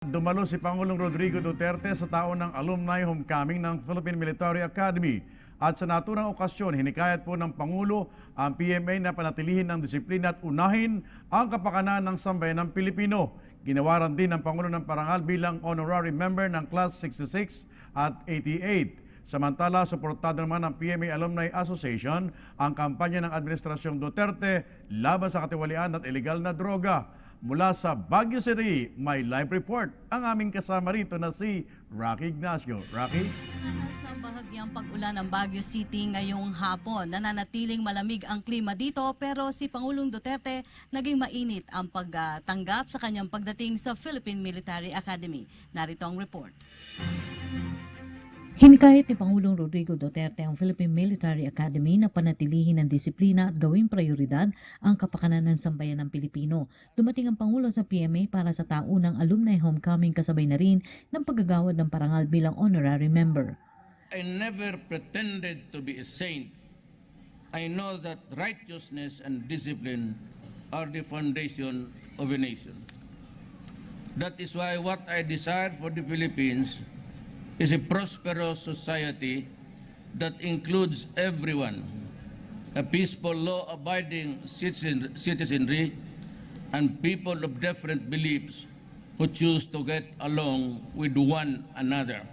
Dumalo si Pangulong Rodrigo Duterte sa taon ng alumni homecoming ng Philippine Military Academy. At sa naturang okasyon, hinikayat po ng Pangulo ang PMA na panatilihin ng disiplina at unahin ang kapakanan ng sambayan ng Pilipino. Ginawaran din ng Pangulo ng parangal bilang honorary member ng Class 66 at 88. Samantala, suportado naman ng PMA Alumni Association ang kampanya ng Administrasyong Duterte laban sa katiwalian at ilegal na droga. Mula sa Baguio City, may live report ang aming kasama rito na si Rocky Ignacio. Rocky? Nahas ng bahagyang pag-ulan ng Baguio City ngayong hapon. Nananatiling malamig ang klima dito pero si Pangulong Duterte naging mainit ang pagtanggap sa kanyang pagdating sa Philippine Military Academy. Narito ang report. Hinikayat ni Pangulong Rodrigo Duterte ang Philippine Military Academy na panatilihin ang disiplina at gawing prioridad ang kapakanan ng sambayan ng Pilipino. Dumating ang Pangulo sa PMA para sa taunang alumni homecoming kasabay na rin ng paggagawad ng parangal bilang honorary member. I never pretended to be a saint. I know that righteousness and discipline are the foundation of a nation. That is why what I desire for the Philippines is a prosperous society that includes everyone, a peaceful, law-abiding citizenry, and people of different beliefs who choose to get along with one another.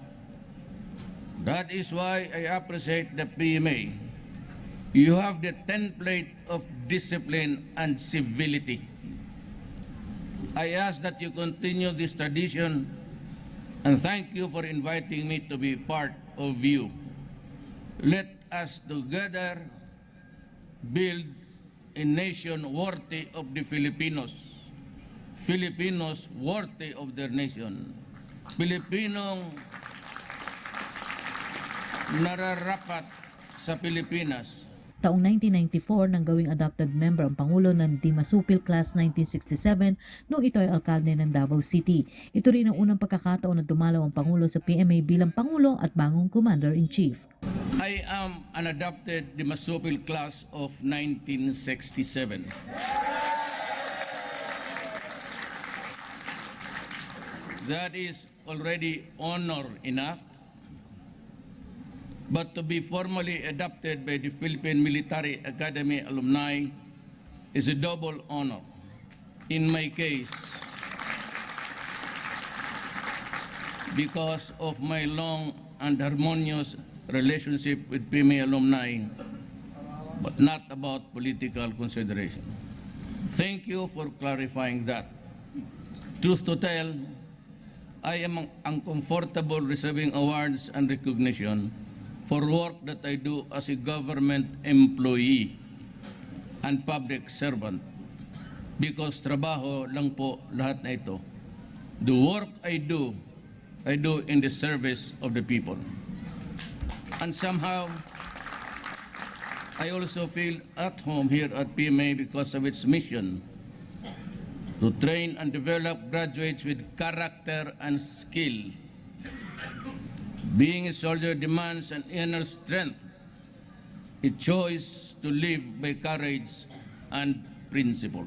That is why I appreciate the PMA. You have the template of discipline and civility. I ask that you continue this tradition and thank you for inviting me to be part of you. Let us together build a nation worthy of the Filipinos. Filipinos worthy of their nation. Pilipinong nararapat sa Pilipinas. Taong 1994 nang gawing adopted member ang Pangulo ng Dimasupil Class 1967 noong ito ay alkalde ng Davao City. Ito rin ang unang pagkakataon na dumalaw ang Pangulo sa PMA bilang Pangulo at bagong Commander-in-Chief. I am an adopted Dimasupil Class of 1967. That is already honor enough. But to be formally adopted by the Philippine Military Academy alumni is a double honor. In my case, because of my long and harmonious relationship with PMA alumni, but not about political consideration. Thank you for clarifying that. Truth to tell, I am uncomfortable receiving awards and recognition for work that I do as a government employee and public servant. Because trabaho lang po lahat na ito. The work I do in the service of the people. And somehow, I also feel at home here at PMA because of its mission to train and develop graduates with character and skill. Being a soldier demands an inner strength, a choice to live by courage and principle.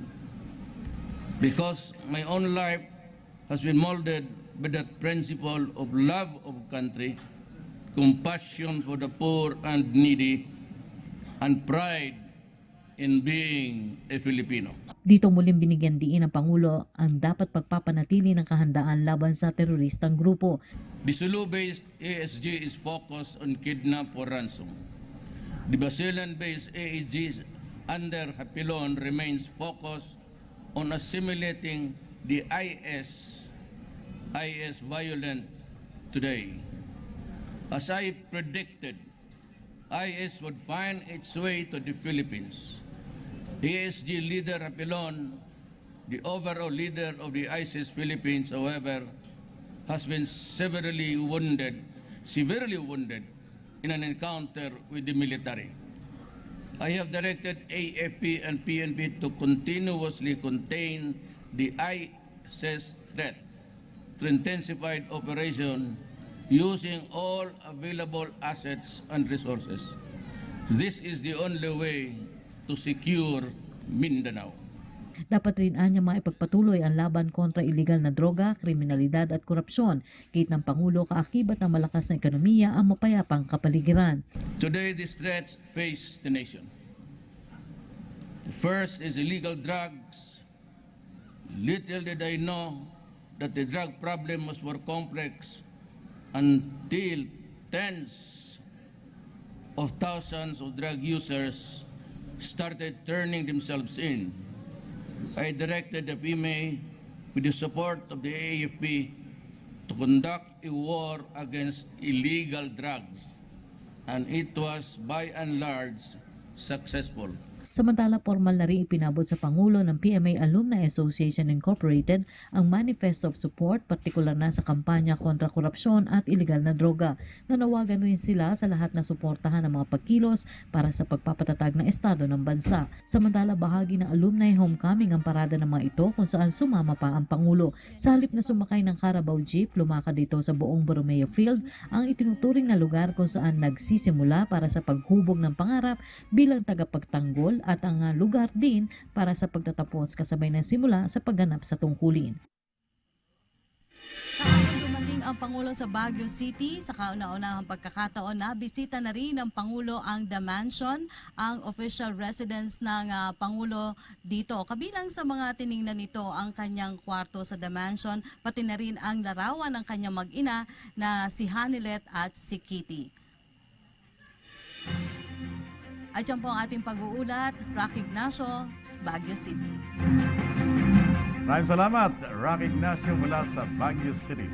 Because my own life has been molded by that principle of love of country, compassion for the poor and needy, and pride in being a Filipino. Dito muling binigyan diin ng Pangulo ang dapat pagpapanatili ng kahandaan laban sa teroristang grupo. The Sulu-based ASG is focused on kidnap or ransom. The Basilan-based AEG under Hapilon remains focused on assimilating the IS violent today. As I predicted, IS would find its way to the Philippines. ASG leader Hapilon, the overall leader of the ISIS Philippines, however, has been severely wounded in an encounter with the military. I have directed AFP and PNP to continuously contain the ISIS threat through intensified operation using all available assets and resources. This is the only way to secure Mindanao. Dapat rin anya maipagpatuloy ang laban kontra iligal na droga, kriminalidad at korupsyon. Gate ng Pangulo, kaakibat ng malakas na ekonomiya ang mapayapang kapaligiran. Today, these threats face the nation. The first is illegal drugs. Little did I know that the drug problem was more complex until tens of thousands of drug users started turning themselves in. I directed the PMA with the support of the AFP to conduct a war against illegal drugs, and it was by and large successful. Samantala, formal na rin ipinabot sa Pangulo ng PMA Alumni Association Incorporated ang Manifesto of Support, partikular na sa kampanya kontra korupsyon at iligal na droga. Nanawagan rin sila sa lahat na suportahan ang mga pagkilos para sa pagpapatatag ng estado ng bansa. Samantala, bahagi ng alumni homecoming ang parada ng mga ito kung saan sumama pa ang Pangulo. Sa halip na sumakay ng Carabao Jeep, lumakad dito sa buong Borromeo Field, ang itinuturing na lugar kung saan nagsisimula para sa paghubog ng pangarap bilang tagapagtanggol at ang lugar din para sa pagtatapos kasabay ng simula sa pagganap sa tungkulin. Kahapon dumating ang Pangulo sa Baguio City. Sa kauna-unahang pagkakataon na bisita na rin ng Pangulo ang The Mansion, ang official residence ng Pangulo dito. Kabilang sa mga tiningnan nito ang kanyang kwarto sa The Mansion, pati na rin ang larawan ng kanyang mag-ina na si Hanilet at si Kitty. At yan po ang ating pag-uulat, Rocky Ignacio, Baguio City. Maraming salamat, Rocky Ignacio mula sa Baguio City.